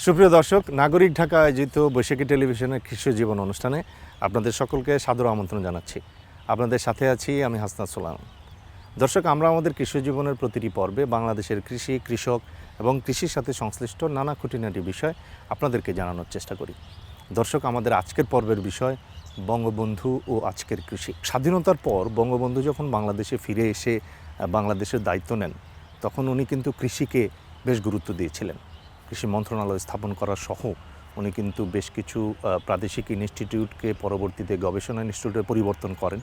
সুপ্রিয় দর্শক, নাগরিক ঢাকা আয়োজিত বৈশাখী টেলিভিশনের কৃষি জীবন অনুষ্ঠানে আপনাদের সকলকে সাদর আমন্ত্রণ জানাচ্ছি। আপনাদের সাথে আছি আমি হাসনাত সোলাম। দর্শক, আমরা আমাদের কৃষি জীবনের প্রতিটি পর্বে বাংলাদেশের কৃষি, কৃষক এবং কৃষির সাথে সংশ্লিষ্ট নানা খুঁটিনাটি বিষয় আপনাদেরকে জানানোর চেষ্টা করি। দর্শক, আমাদের আজকের পর্বের বিষয় বঙ্গবন্ধু ও আজকের কৃষি। স্বাধীনতার পর বঙ্গবন্ধু যখন বাংলাদেশে ফিরে এসে বাংলাদেশের দায়িত্ব নেন, তখন উনি কিন্তু কৃষিকে বেশ গুরুত্ব দিয়েছিলেন। কৃষি মন্ত্রণালয় স্থাপন করা সহ উনি কিন্তু বেশ কিছু প্রাদেশিক ইনস্টিটিউটকে পরবর্তীতে গবেষণা ইনস্টিটিউটে পরিবর্তন করেন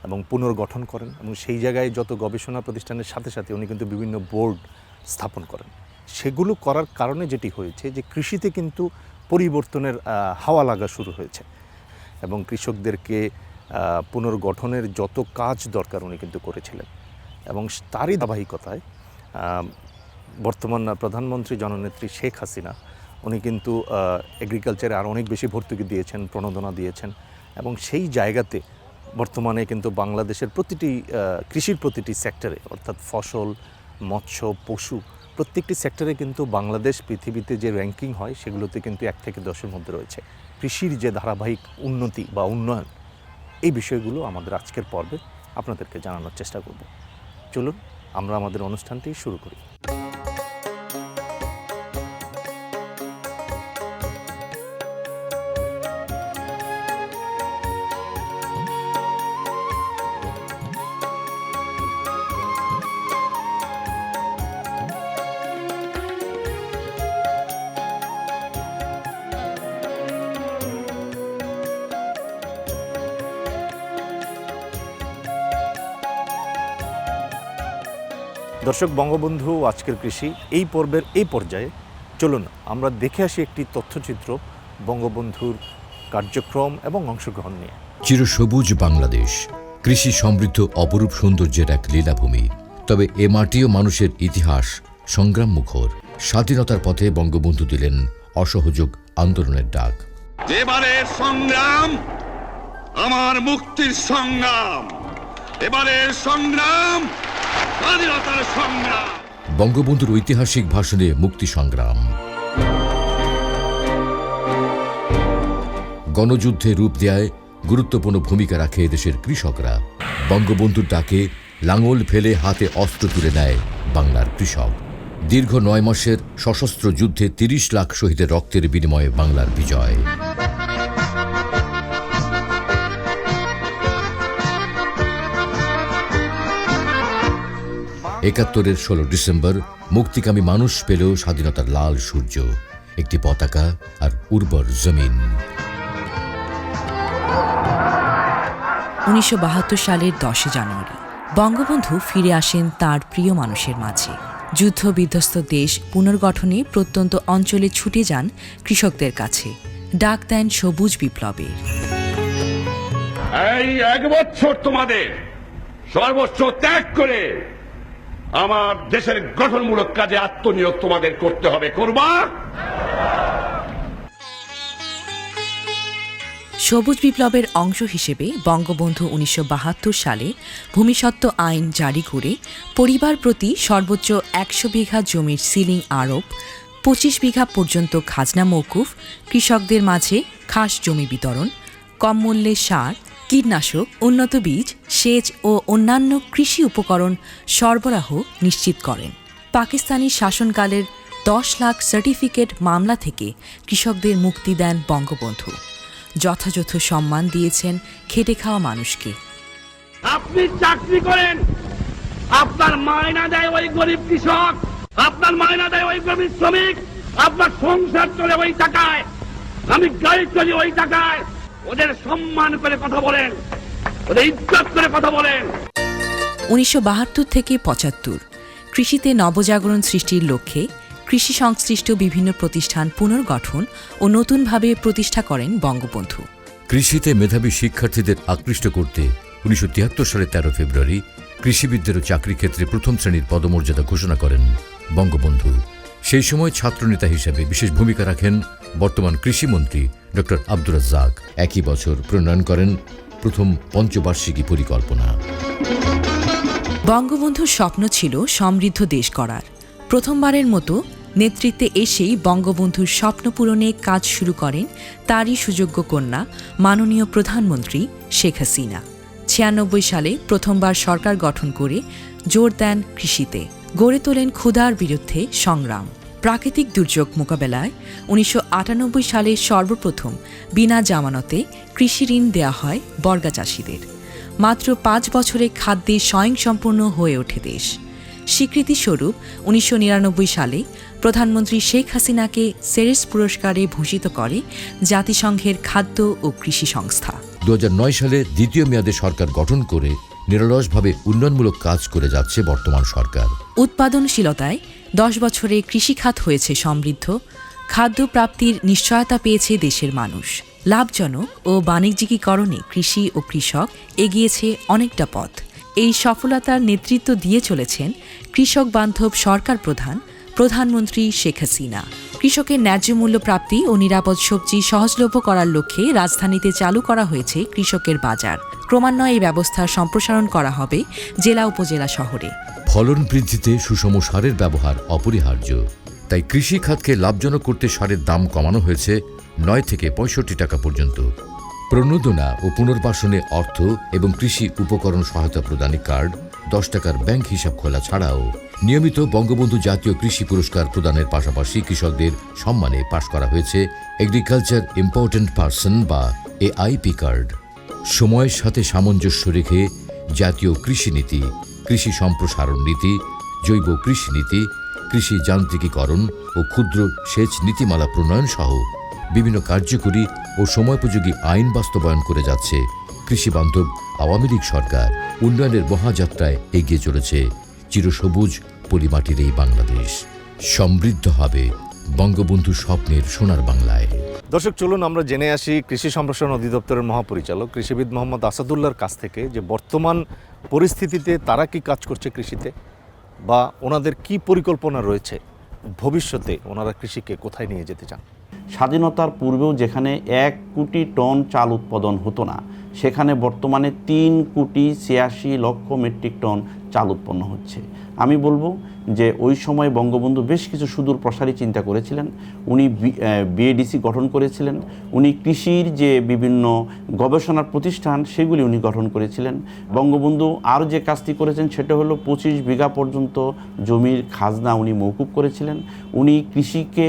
এবং পুনর্গঠন করেন, এবং সেই জায়গায় যত গবেষণা প্রতিষ্ঠানের সাথে সাথে উনি কিন্তু বিভিন্ন বোর্ড স্থাপন করেন। সেগুলো করার কারণে যেটি হয়েছে যে কৃষিতে কিন্তু পরিবর্তনের হাওয়া লাগা শুরু হয়েছে, এবং কৃষকদেরকে পুনর্গঠনের যত কাজ দরকার উনি কিন্তু করেছিলেন। এবং তারই ধারাবাহিকতায় বর্তমান প্রধানমন্ত্রী জননেত্রী শেখ হাসিনা উনি কিন্তু এগ্রিকালচারে আরও অনেক বেশি ভর্তুকি দিয়েছেন, প্রণোদনা দিয়েছেন, এবং সেই জায়গাতে বর্তমানে কিন্তু বাংলাদেশের প্রতিটি কৃষির প্রতিটি সেক্টরে, অর্থাৎ ফসল, মৎস্য, পশু, প্রত্যেকটি সেক্টরে কিন্তু বাংলাদেশ পৃথিবীতে যে র্যাঙ্কিং হয় সেগুলোতে কিন্তু 1 থেকে 10-এর মধ্যে রয়েছে। কৃষির যে ধারাবাহিক উন্নতি বা উন্নয়ন, এই বিষয়গুলো আমাদের আজকের পর্বে আপনাদেরকে জানানোর চেষ্টা করব। চলুন আমরা আমাদের অনুষ্ঠানটি শুরু করি। দর্শক, বঙ্গবন্ধু আজকের কৃষি এই পর্বের এই পর্যায়ে চলুন আমরা দেখে আসি একটি তথ্যচিত্র বঙ্গবন্ধুর কার্যক্রম এবং অংশগ্রহণ নিয়ে। চিরসবুজ বাংলাদেশ, কৃষি সমৃদ্ধ অপরূপ সৌন্দর্যের এক লীলাভূমি। তবে এ মাটিও মানুষের ইতিহাস সংগ্রাম মুখর। স্বাধীনতার পথে বঙ্গবন্ধু দিলেন অসহযোগ আন্দোলনের ডাক। এবারের সংগ্রাম আমার মুক্তির সংগ্রাম, এবারের সংগ্রাম স্বাধীনতার সংগ্রাম। বঙ্গবন্ধুর ঐতিহাসিক ভাষণে মুক্তি সংগ্রাম, গণযুদ্ধে রূপ দেয় গুরুত্বপূর্ণ ভূমিকা রাখে দেশের কৃষকরা। বঙ্গবন্ধুর ডাকে লাঙল ফেলে হাতে অস্ত্র তুলে নেয় বাংলার কৃষক। দীর্ঘ 9 মাসের সশস্ত্র যুদ্ধে 30 লাখ শহীদের রক্তের বিনিময়ে বাংলার বিজয়। 71-এর 16 ডিসেম্বর মুক্তিকামী মানুষ পেল স্বাধীনতার লাল সূর্য, একটি পতাকা আর উর্বর জমিন। 1972 সালের 10 জানুয়ারি বঙ্গবন্ধু ফিরে আসেন তার প্রিয় মানুষের মাঝে। যুদ্ধ বিধ্বস্ত দেশ পুনর্গঠনে প্রত্যন্ত অঞ্চলে ছুটে যান কৃষকদের কাছে, ডাক দেন সবুজ বিপ্লবের। এই 1 বছর তোমাদের সর্বস্ব ত্যাগ করে আমার দেশের গঠনমূলক কাজে আত্মনিয়োগ তোমাদের করতে হবে, করবা? সবুজ বিপ্লবের অংশ হিসেবে বঙ্গবন্ধু 1972 সালে ভূমিসত্ত্ব আইন জারি করে পরিবার প্রতি সর্বোচ্চ 100 বিঘা জমির সিলিং আরোপ, 25 বিঘা পর্যন্ত খাজনা মওকুফ, কৃষকদের মাঝে খাস জমি বিতরণ, কম মূল্যে সার, কীটনাশক, উন্নত বীজ, সেচ ও অন্যান্য কৃষি উপকরণ সরবরাহ নিশ্চিত করেন। পাকিস্তানি শাসনকালের 10 লাখ সার্টিফিকেট মামলা থেকে কৃষকদের মুক্তি দেন বঙ্গবন্ধু। যথাযথ সম্মান দিয়েছেন খেটে খাওয়া মানুষকে। আপনি চাকরি করেন, আপনার মায়না দেয় ওই গরিব কৃষক, আপনার মায়না দেয় ওই গরিব শ্রমিক, আপনার সংসার চলে ওই টাকায়, আমি গাড়ি চলি ওই টাকায়। ওদের সম্মান করে কথা বলেন, ওদের ইজ্জত করে কথা বলেন। 1972 থেকে 75 কৃষিতে নবজাগরণ সৃষ্টির লক্ষ্যে কৃষি সংশ্লিষ্ট বিভিন্ন প্রতিষ্ঠান পুনর্গঠন ও নতুনভাবে প্রতিষ্ঠা করেন বঙ্গবন্ধু। কৃষিতে মেধাবী শিক্ষার্থীদের আকৃষ্ট করতে 1973 সালের 13 ফেব্রুয়ারি কৃষিবিদদেরও চাকরি ক্ষেত্রে প্রথম শ্রেণীর পদমর্যাদা ঘোষণা করেন বঙ্গবন্ধু। সেই সময় ছাত্রনেতা হিসেবে বিশেষ ভূমিকা রাখেন বর্তমান কৃষিমন্ত্রী ডক্টর আব্দুর রাজ্জাক। একই বছর প্রণয়ন করেন প্রথম পঞ্চবার্ষিকী পরিকল্পনা। বঙ্গবন্ধুর স্বপ্ন ছিল সমৃদ্ধ দেশ গড়ার। প্রথমবারের মতো নেতৃত্বে এসেই বঙ্গবন্ধুর স্বপ্ন পূরণে কাজ শুরু করেন তারই সুযোগ্য কন্যা মাননীয় প্রধানমন্ত্রী শেখ হাসিনা। ৯৬ সালে প্রথমবার সরকার গঠন করে জোর দেন কৃষিতে, গড়ে তোলেন ক্ষুধার বিরুদ্ধে সংগ্রাম। প্রাকৃতিক দুর্যোগ মোকাবেলায় ১৯৯৮ সালে সর্বপ্রথম বিনা জামানতে কৃষি ঋণ দেওয়া হয় বর্গা চাষিদের। মাত্র ৫ বছরে খাদ্যে স্বয়ংসম্পূর্ণ হয়ে ওঠে দেশ। স্বীকৃতিস্বরূপ ১৯৯৯ সালে প্রধানমন্ত্রী শেখ হাসিনাকে সেরেস পুরস্কারে ভূষিত করে জাতিসংঘের খাদ্য ও কৃষি সংস্থা। ২০০৯ সালে দ্বিতীয় মেয়াদে সরকার গঠন করে নিরলসভাবে উন্নয়নমূলক কাজ করে যাচ্ছে বর্তমান সরকার। উৎপাদনশীলতায় ১০ বছরে কৃষিখাত হয়েছে সমৃদ্ধ, খাদ্য প্রাপ্তির নিশ্চয়তা পেয়েছে দেশের মানুষ। লাভজনক ও বাণিজ্যিকীকরণে কৃষি ও কৃষক এগিয়েছে অনেকটা পথ। এই সফলতার নেতৃত্ব দিয়ে চলেছেন কৃষক বান্ধব সরকার প্রধানমন্ত্রী শেখ হাসিনা। কৃষকের ন্যায্য মূল্য প্রাপ্তি ও নিরাপদ সবজি সহজলভ্য করার লক্ষ্যে রাজধানীতে চালু করা হয়েছে কৃষকের বাজার। ক্রমান্বয়ে এই ব্যবস্থার সম্প্রসারণ করা হবে জেলা উপজেলা শহরে। ফলন বৃদ্ধিতে সুষম সারের ব্যবহার অপরিহার্য, তাই কৃষি খাতকে লাভজনক করতে সারের দাম কমানো হয়েছে ৯ থেকে ৬৫ টাকা পর্যন্ত। প্রণোদনা ও পুনর্বাসনে অর্থ এবং কৃষি উপকরণ সহায়তা প্রদানে কার্ড, ১০ টাকার ব্যাংক হিসাব খোলা ছাড়াও নিয়মিত বঙ্গবন্ধু জাতীয় কৃষি পুরস্কার প্রদানের পাশাপাশি কৃষকদের সম্মানে পাশ করা হয়েছে এগ্রিকালচার ইম্পর্ট্যান্ট পার্সন বা এআইপি কার্ড। সময়ের সাথে সামঞ্জস্য রেখে জাতীয় কৃষি নীতি, কৃষি সম্প্রসারণ নীতি, জৈব কৃষি নীতি, কৃষি যান্ত্রিকীকরণ ও ক্ষুদ্র সেচ নীতিমালা প্রণয়ন সহ বিভিন্ন কার্যকরী ও সময়োপযোগী আইন বাস্তবায়ন করে যাচ্ছে কৃষিবান্ধব আওয়ামী লীগ সরকার। উন্নয়নের মহাযাত্রায় এগিয়ে চলেছে চিরসবুজ পলিমাটির এই বাংলাদেশ। সমৃদ্ধ হবে বঙ্গবন্ধু স্বপ্নের সোনার বাংলায়। দর্শক, চলুন আমরা জেনে আসি কৃষি সম্প্রসারণ অধিদপ্তরের মহাপরিচালক কৃষিবিদ মোহাম্মদ আসাদুল্লাহর কাছ থেকে যে বর্তমান পরিস্থিতিতে তারা কি কাজ করছে কৃষিতে, বা ওনাদের কি পরিকল্পনা রয়েছে, ভবিষ্যতে ওনারা কৃষিকে কোথায় নিয়ে যেতে চান। স্বাধীনতার পূর্বেও যেখানে ১ কোটি টন চাল উৎপাদন হতো না, সেখানে বর্তমানে ৩,৮৬,০০,০০০ মেট্রিক টন চাল উৎপন্ন হচ্ছে। আমি বলবো যে ওই সময় বঙ্গবন্ধু বেশ কিছু সুদূর প্রসারী চিন্তা করেছিলেন। উনি বিএডিসি গঠন করেছিলেন, উনি কৃষির যে বিভিন্ন গবেষণার প্রতিষ্ঠান সেগুলি উনি গঠন করেছিলেন। বঙ্গবন্ধু আরও যে কাজটি করেছেন সেটা হলো ২৫ বিঘা পর্যন্ত জমির খাজনা উনি মওকুফ করেছিলেন। উনি কৃষিকে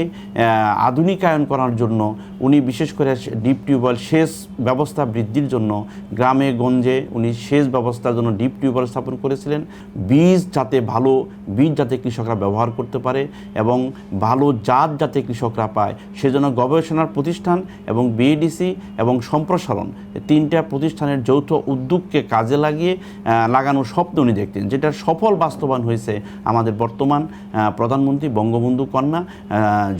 আধুনিকায়ন করার জন্য উনি বিশেষ করে ডিপ টিউবওয়েল সেচ ব্যবস্থা বৃদ্ধির জন্য গ্রামে গঞ্জে উনি সেচ ব্যবস্থার জন্য ডিপ টিউবওয়েল স্থাপন করেছিলেন। বীজ যাতে ভালো বীজ যাতে কৃষকরা ব্যবহার করতে পারে এবং ভালো জাত যাতে কৃষকরা পায় সেজন্য গবেষণার প্রতিষ্ঠান এবং বিএডিসি এবং সম্প্রসারণ ৩টা প্রতিষ্ঠানের যৌথ উদ্যোগকে কাজে লাগানোর স্বপ্ন উনি দেখতেন, যেটার সফল বাস্তবায়ন হয়েছে আমাদের বর্তমান প্রধানমন্ত্রী বঙ্গবন্ধু কন্যা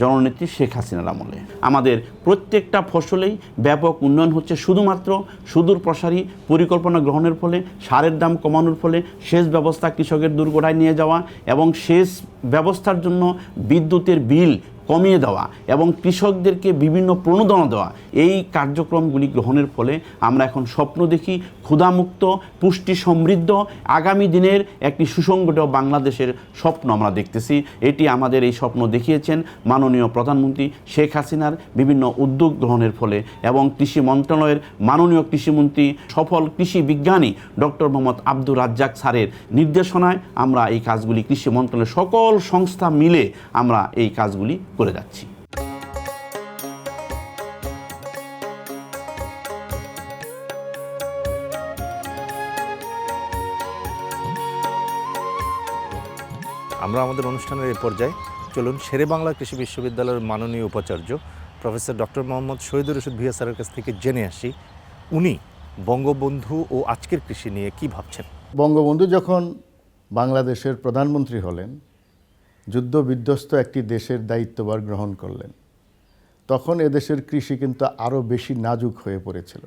জননেত্রী শেখ হাসিনার আমলে। আমাদের প্রত্যেকটা ফসলেই ব্যাপক উন্নয়ন হচ্ছে শুধুমাত্র সুদূর প্রসারী পরিকল্পনা গ্রহণের ফলে, সারের দাম কমানোর ফলে, সেচ ব্যবস্থা কৃষকের দুর্গড়ায় নিয়ে যাওয়া এবং সেচ ব্যবস্থার জন্য বিদ্যুতের বিল কমিয়ে দেওয়া এবং কৃষকদেরকে বিভিন্ন প্রণোদনা দেওয়া, এই কার্যক্রমগুলি গ্রহণের ফলে আমরা এখন স্বপ্ন দেখি ক্ষুধামুক্ত, পুষ্টি সমৃদ্ধ আগামী দিনের একটি সুসংগঠিত বাংলাদেশের স্বপ্ন আমরা দেখতেছি। এটি আমাদের এই স্বপ্ন দেখিয়েছেন মাননীয় প্রধানমন্ত্রী শেখ হাসিনার বিভিন্ন উদ্যোগ গ্রহণের ফলে এবং কৃষি মন্ত্রণালয়ের মাননীয় কৃষিমন্ত্রী সফল কৃষি বিজ্ঞানী ডক্টর মোহাম্মদ আব্দুর রাজ্জাক স্যারের নির্দেশনায় আমরা এই কাজগুলি কৃষি মন্ত্রণালয়ের সকল সংস্থা মিলে আমরা এই কাজগুলি করে যাচ্ছি। আমরা আমাদের অনুষ্ঠানের এই পর্যায়ে চলুন শেরে বাংলা কৃষি বিশ্ববিদ্যালয়ের মাননীয় উপাচার্য প্রফেসর ডক্টর মোহাম্মদ শহীদুর রশিদ ভূঁইয়া স্যারের কাছ থেকে জেনে আসি উনি বঙ্গবন্ধু ও আজকের কৃষি নিয়ে কি ভাবছেন। বঙ্গবন্ধু যখন বাংলাদেশের প্রধানমন্ত্রী হলেন, যুদ্ধ বিধ্বস্ত একটি দেশের দায়িত্বভার গ্রহণ করলেন, তখন এদেশের কৃষি কিন্তু আরও বেশি নাজুক হয়ে পড়েছিল।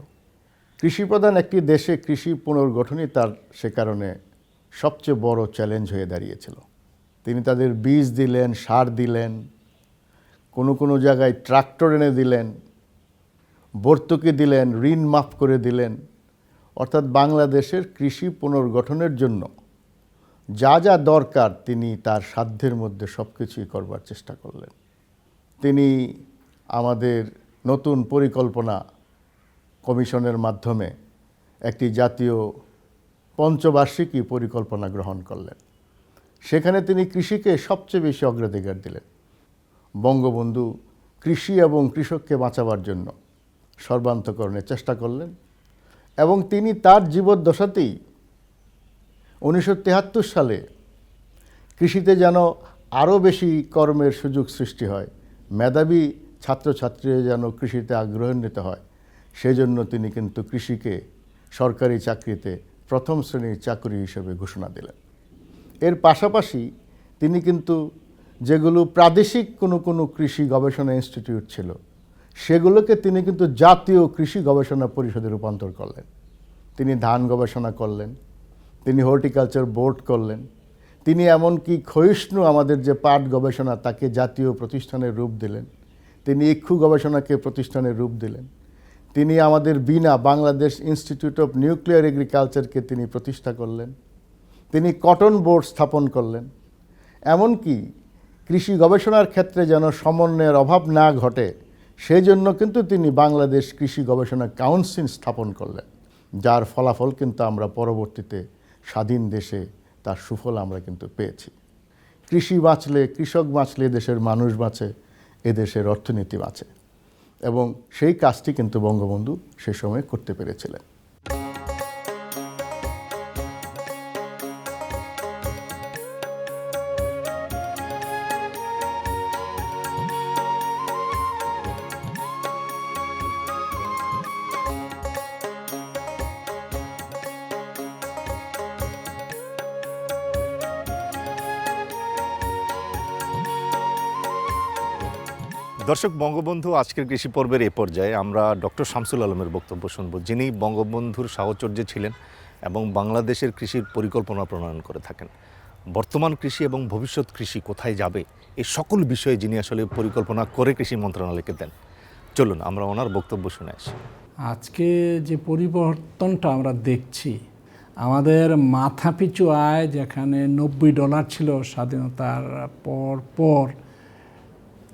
কৃষিপ্রধান একটি দেশে কৃষি পুনর্গঠনই তার সে কারণে সবচেয়ে বড় চ্যালেঞ্জ হয়ে দাঁড়িয়েছিল। তিনি তাদের বীজ দিলেন, সার দিলেন, কোনো জায়গায় ট্রাক্টর এনে দিলেন, ভর্তুকি দিলেন, ঋণ মাফ করে দিলেন। অর্থাৎ বাংলাদেশের কৃষি পুনর্গঠনের জন্য যা যা দরকার তিনি তার সাধ্যের মধ্যে সব কিছুই করবার চেষ্টা করলেন। তিনি আমাদের নতুন পরিকল্পনা কমিশনের মাধ্যমে একটি জাতীয় পঞ্চবার্ষিকী পরিকল্পনা গ্রহণ করলেন। সেখানে তিনি কৃষিকে সবচেয়ে বেশি অগ্রাধিকার দিলেন। বঙ্গবন্ধু কৃষি এবং কৃষককে বাঁচাবার জন্য সর্বান্তকরণের চেষ্টা করলেন এবং তিনি তার জীবদ্দশাতেই 1973 সালে কৃষিতে যেন আরও বেশি কর্মের সুযোগ সৃষ্টি হয়, মেধাবী ছাত্রছাত্রীরা যেন কৃষিতে আগ্রহান্বিত হয়, সেজন্য তিনি কিন্তু কৃষিকে সরকারি চাকরিতে প্রথম শ্রেণীর চাকরি হিসেবে ঘোষণা দিলেন। এর পাশাপাশি তিনি কিন্তু যেগুলো প্রাদেশিক কোনো কৃষি গবেষণা ইনস্টিটিউট ছিল সেগুলোকে তিনি কিন্তু জাতীয় কৃষি গবেষণা পরিষদে রূপান্তর করলেন। তিনি ধান গবেষণা করলেন, তিনি হর্টিকালচার বোর্ড করলেন, তিনি এমনকি ক্ষয়িষ্ণু আমাদের যে পাট গবেষণা তাকে জাতীয় প্রতিষ্ঠানের রূপ দিলেন, তিনি ইক্ষু গবেষণাকে প্রতিষ্ঠানের রূপ দিলেন, তিনি আমাদের বিনা বাংলাদেশ ইনস্টিটিউট অফ নিউক্লিয়ার এগ্রিকালচারকে তিনি প্রতিষ্ঠা করলেন, তিনি কটন বোর্ড স্থাপন করলেন। এমনকি কৃষি গবেষণার ক্ষেত্রে যেন সমন্বয়ের অভাব না ঘটে সেজন্য কিন্তু তিনি বাংলাদেশ কৃষি গবেষণা কাউন্সিল স্থাপন করলেন, যার ফলাফল কিন্তু আমরা পরবর্তীতে স্বাধীন দেশে তার সুফল আমরা কিন্তু পেয়েছি। কৃষি বাঁচলে, কৃষক বাঁচলে দেশের মানুষ বাঁচে, এদেশের অর্থনীতি বাঁচে, এবং সেই কাজটি কিন্তু বঙ্গবন্ধু সে সময় করতে পেরেছিলেন। দর্শক, বঙ্গবন্ধু আজকের কৃষি পর্বের এ পর্যায়ে আমরা ডক্টর শামসুল আলমের বক্তব্য শুনব, যিনি বঙ্গবন্ধুর সাহচর্যে ছিলেন এবং বাংলাদেশের কৃষির পরিকল্পনা প্রণয়ন করে থাকেন। বর্তমান কৃষি এবং ভবিষ্যৎ কৃষি কোথায় যাবে এই সকল বিষয়ে যিনি আসলে পরিকল্পনা করে কৃষি মন্ত্রণালয়কে দেন। চলুন আমরা ওনার বক্তব্য শুনে আসি। আজকে যে পরিবর্তনটা আমরা দেখছি, আমাদের মাথাপিছু আয় যেখানে $90 ছিল স্বাধীনতার পর,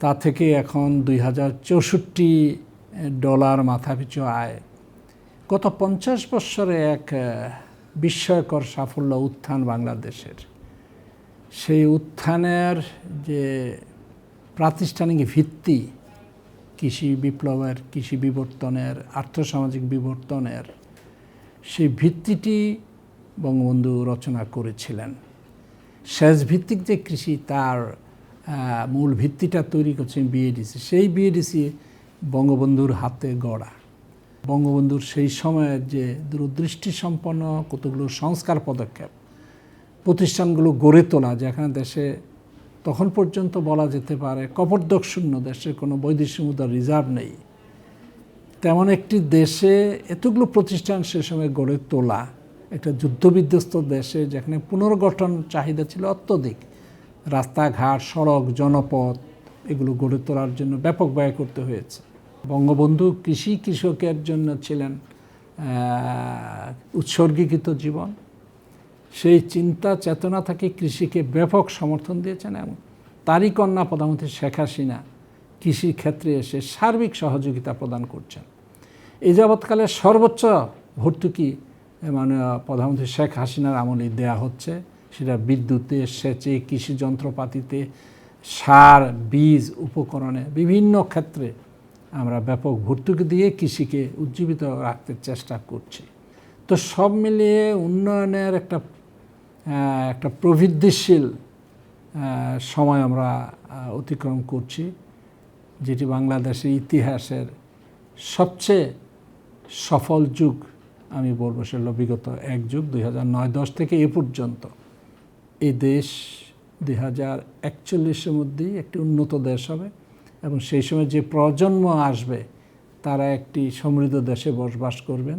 তা থেকে এখন $2064 মাথাপিছু আয়। গত 50 বৎসরে এক বিস্ময়কর সাফল্য উত্থান বাংলাদেশের। সেই উত্থানের যে প্রাতিষ্ঠানিক ভিত্তি, কৃষি বিপ্লবের, কৃষি বিবর্তনের, আর্থসামাজিক বিবর্তনের, সেই ভিত্তিটি বঙ্গবন্ধু রচনা করেছিলেন। সেচ ভিত্তিক যে কৃষি, তার মূল ভিত্তিটা তৈরি করছেন বিএডিসি। সেই বিএডিসি বঙ্গবন্ধুর হাতে গড়া। বঙ্গবন্ধুর সেই সময়ের যে দূরদৃষ্টি সম্পন্ন কতগুলো সংস্কার পদক্ষেপ, প্রতিষ্ঠানগুলো গড়ে তোলা, যেখানে দেশে তখন পর্যন্ত বলা যেতে পারে কপর্দক শূন্য, দেশে কোনো বৈদেশিক মুদ্রার রিজার্ভ নেই, তেমন একটি দেশে এতগুলো প্রতিষ্ঠান সে সময় গড়ে তোলা, একটা যুদ্ধবিধ্বস্ত দেশে যেখানে পুনর্গঠন চাহিদা ছিল অত্যধিক, রাস্তাঘাট, সড়ক, জনপথ এগুলো গড়ে তোলার জন্য ব্যাপক ব্যয় করতে হয়েছে। বঙ্গবন্ধু কৃষকের জন্য ছিলেন উৎসর্গীকৃত জীবন। সেই চিন্তা চেতনা থেকে কৃষিকে ব্যাপক সমর্থন দিয়েছেন এবং তারই কন্যা প্রধানমন্ত্রী শেখ হাসিনা কৃষি ক্ষেত্রে এসে সার্বিক সহযোগিতা প্রদান করছেন। এই যাবৎকালে সর্বোচ্চ ভর্তুকি মানে প্রধানমন্ত্রী শেখ হাসিনার আমলে দেয়া হচ্ছে, সেটা বিদ্যুতে, সেচে, কৃষি যন্ত্রপাতিতে, সার, বীজ, উপকরণে, বিভিন্ন ক্ষেত্রে আমরা ব্যাপক ভর্তুকি দিয়ে কৃষিকে উজ্জীবিত রাখতে চেষ্টা করছি। তো সব মিলিয়ে উন্নয়নের একটা প্রবৃদ্ধিশীল সময় আমরা অতিক্রম করছি, যেটি বাংলাদেশের ইতিহাসের সবচেয়ে সফল যুগ আমি বলবো। সেটা বিগত এক যুগ, 2009-10 থেকে এ পর্যন্ত এই দেশ 2041-এর মধ্যেই একটি উন্নত দেশ হবে এবং সেই সময় যে প্রজন্ম আসবে তারা একটি সমৃদ্ধ দেশে বসবাস করবেন।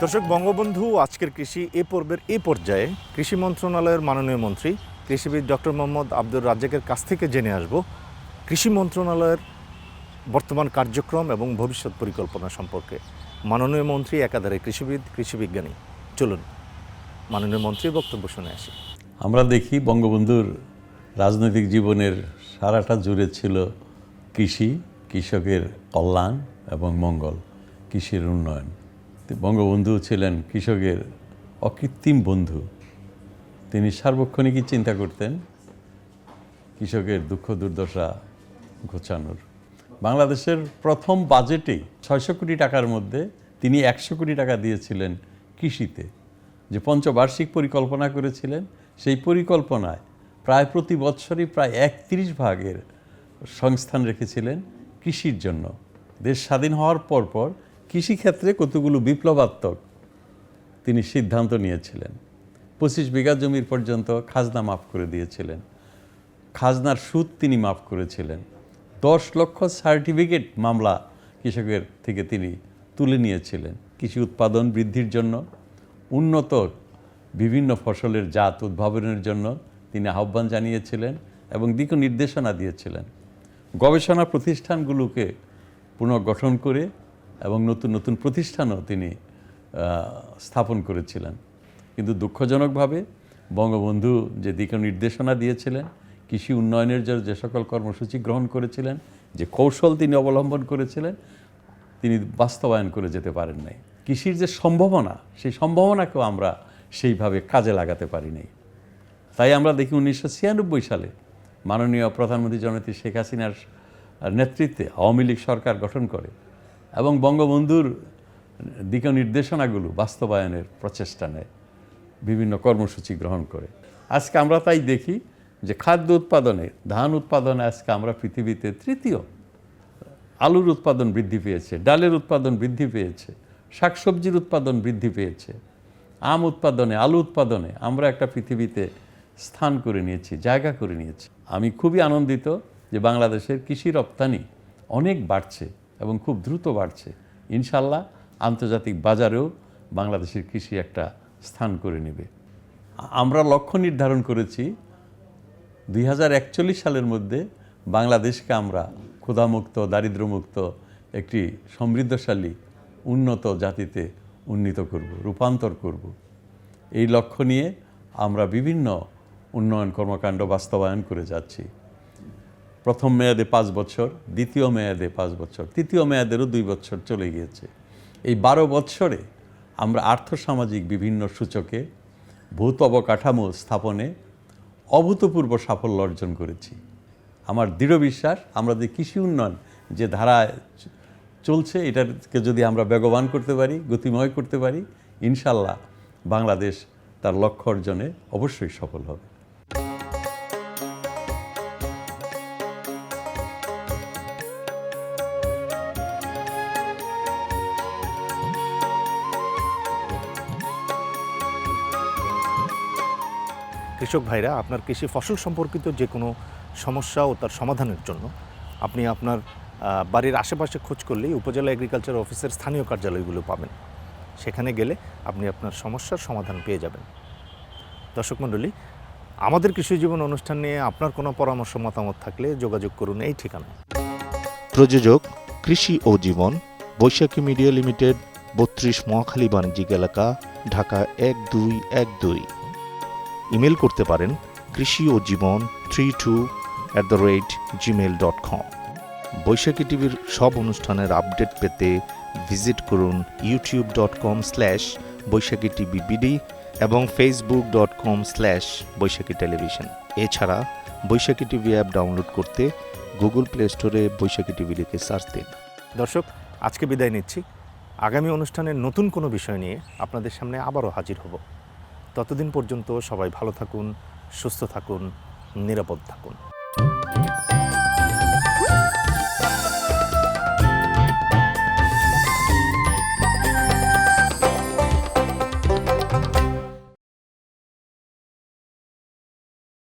দর্শক, বঙ্গবন্ধু আজকের কৃষি এ পর্বের এ পর্যায়ে কৃষি মন্ত্রণালয়ের মাননীয় মন্ত্রী কৃষিবিদ ডক্টর মোহাম্মদ আব্দুর রাজ্জাকের কাছ থেকে জেনে আসব কৃষি মন্ত্রণালয়ের বর্তমান কার্যক্রম এবং ভবিষ্যৎ পরিকল্পনা সম্পর্কে। মাননীয় মন্ত্রী একাধারে কৃষিবিদ, কৃষি বিজ্ঞানী। চলুন মাননীয় মন্ত্রীর বক্তব্য শুনে আসি। আমরা দেখি বঙ্গবন্ধুর রাজনৈতিক জীবনের সারাটা জুড়ে ছিল কৃষি, কৃষকের কল্যাণ এবং মঙ্গল, কৃষির উন্নয়ন। বঙ্গবন্ধু ছিলেন কৃষকের অকৃত্রিম বন্ধু। তিনি সার্বক্ষণিকই চিন্তা করতেন কৃষকের দুঃখ দুর্দশা ঘোচানোর। বাংলাদেশের প্রথম বাজেটেই 600 কোটি টাকার মধ্যে তিনি 100 কোটি টাকা দিয়েছিলেন কৃষিতে। যে পঞ্চবার্ষিক পরিকল্পনা করেছিলেন, সেই পরিকল্পনায় প্রায় প্রতি বছরই প্রায় 31 ভাগের সংস্থান রেখেছিলেন কৃষির জন্য। দেশ স্বাধীন হওয়ার পর কৃষিক্ষেত্রে কতগুলো বিপ্লবাত্মক তিনি সিদ্ধান্ত নিয়েছিলেন। 25 বিঘা জমির পর্যন্ত খাজনা মাফ করে দিয়েছিলেন, খাজনার সুদ তিনি মাফ করেছিলেন। 10 লক্ষ সার্টিফিকেট মামলা কৃষকের থেকে তিনি তুলে নিয়েছিলেন। কৃষি উৎপাদন বৃদ্ধির জন্য, উন্নত বিভিন্ন ফসলের জাত উদ্ভাবনের জন্য তিনি আহ্বান জানিয়েছিলেন এবং দিক নির্দেশনা দিয়েছিলেন। গবেষণা প্রতিষ্ঠানগুলোকে পুনর্গঠন করে এবং নতুন নতুন প্রতিষ্ঠানও তিনি স্থাপন করেছিলেন। কিন্তু দুঃখজনকভাবে বঙ্গবন্ধু যে দিক নির্দেশনা দিয়েছিলেন, কৃষি উন্নয়নের জন্য যে সকল কর্মসূচি গ্রহণ করেছিলেন, যে কৌশল তিনি অবলম্বন করেছিলেন, তিনি বাস্তবায়ন করে যেতে পারেন নাই। কৃষির যে সম্ভাবনা, সেই সম্ভাবনাকেও আমরা সেইভাবে কাজে লাগাতে পারি নাই। তাই আমরা দেখি 1996 সালে মাননীয় প্রধানমন্ত্রী জননেত্রী শেখ হাসিনার নেতৃত্বে আওয়ামী লীগ সরকার গঠন করে এবং বঙ্গবন্ধুর দিক নির্দেশনাগুলো বাস্তবায়নের প্রচেষ্টা নেয়, বিভিন্ন কর্মসূচি গ্রহণ করে। আজকে আমরা তাই দেখি যে খাদ্য উৎপাদনে, ধান উৎপাদনে আজকে আমরা পৃথিবীতে তৃতীয়। আলুর উৎপাদন বৃদ্ধি পেয়েছে, ডালের উৎপাদন বৃদ্ধি পেয়েছে, শাকসবজির উৎপাদন বৃদ্ধি পেয়েছে, আম উৎপাদনে, আলু উৎপাদনে আমরা একটা পৃথিবীতে স্থান করে নিয়েছি, জায়গা করে নিয়েছি। আমি খুবই আনন্দিত যে বাংলাদেশের কৃষি রপ্তানি অনেক বাড়ছে এবং খুব দ্রুত বাড়ছে। ইনশাল্লাহ আন্তর্জাতিক বাজারেও বাংলাদেশের কৃষি একটা স্থান করে নেবে। আমরা লক্ষ্য নির্ধারণ করেছি 2041 সালের মধ্যে বাংলাদেশকে আমরা ক্ষুধামুক্ত, দারিদ্র্যমুক্ত একটি সমৃদ্ধশালী উন্নত জাতিতে উন্নীত করব, রূপান্তর করব। এই লক্ষ্য নিয়ে আমরা বিভিন্ন উন্নয়ন কর্মকাণ্ড বাস্তবায়ন করে যাচ্ছি। প্রথম মেয়াদে 5 বছর, দ্বিতীয় মেয়াদে 5 বছর, তৃতীয় মেয়াদেরও 2 বছর চলে গিয়েছে। এই 12 বছরে আমরা আর্থসামাজিক বিভিন্ন সূচকে ভৌত অবকাঠামো স্থাপনে অভূতপূর্ব সাফল্য অর্জন করেছি। আমার দৃঢ় বিশ্বাস আমরা যে কৃষি উন্নয়ন যে ধারায় চলছে, এটাকে যদি আমরা বেগবান করতে পারি, গতিময় করতে পারি, ইনশাল্লাহ বাংলাদেশ তার লক্ষ্য অর্জনে অবশ্যই সফল হবে। কৃষক ভাইরা, আপনার কৃষি ফসল সম্পর্কিত যে কোনো সমস্যা ও তার সমাধানের জন্য আপনি আপনার বাড়ির আশেপাশে খোঁজ করলেই উপজেলা এগ্রিকালচার অফিসের স্থানীয় কার্যালয়গুলো পাবেন। সেখানে গেলে আপনি আপনার সমস্যার সমাধান পেয়ে যাবেন। দর্শক মণ্ডলী, আমাদের কৃষি জীবন অনুষ্ঠান নিয়ে আপনার কোনো পরামর্শ মতামত থাকলে যোগাযোগ করুন এই ঠিকানায়। প্রযোজক কৃষি ও জীবন, বৈশাখী মিডিয়া লিমিটেড, 32 মহাখালী বাণিজ্যিক এলাকা, ঢাকা 1212। ইমেল করতে পারেন কৃষি ও জীবন 32@gmail.com। বৈশাখী টিভির সব অনুষ্ঠানের আপডেট পেতে ভিজিট করুন youtube.com/বৈশাখী টিভি বিডি এবং facebook.com/বৈশাখী টেলিভিশন। এছাড়া বৈশাখী টিভি অ্যাপ ডাউনলোড করতে গুগল প্লে স্টোরে বৈশাখী টিভি লিখে সার্চ দিন। দর্শক, আজকে বিদায় নিচ্ছি। আগামী অনুষ্ঠানের নতুন কোনো বিষয় নিয়ে আপনাদের সামনে আবারও হাজির হব। ততদিন পর্যন্ত সবাই ভালো থাকুন, সুস্থ থাকুন, নিরাপদ থাকুন।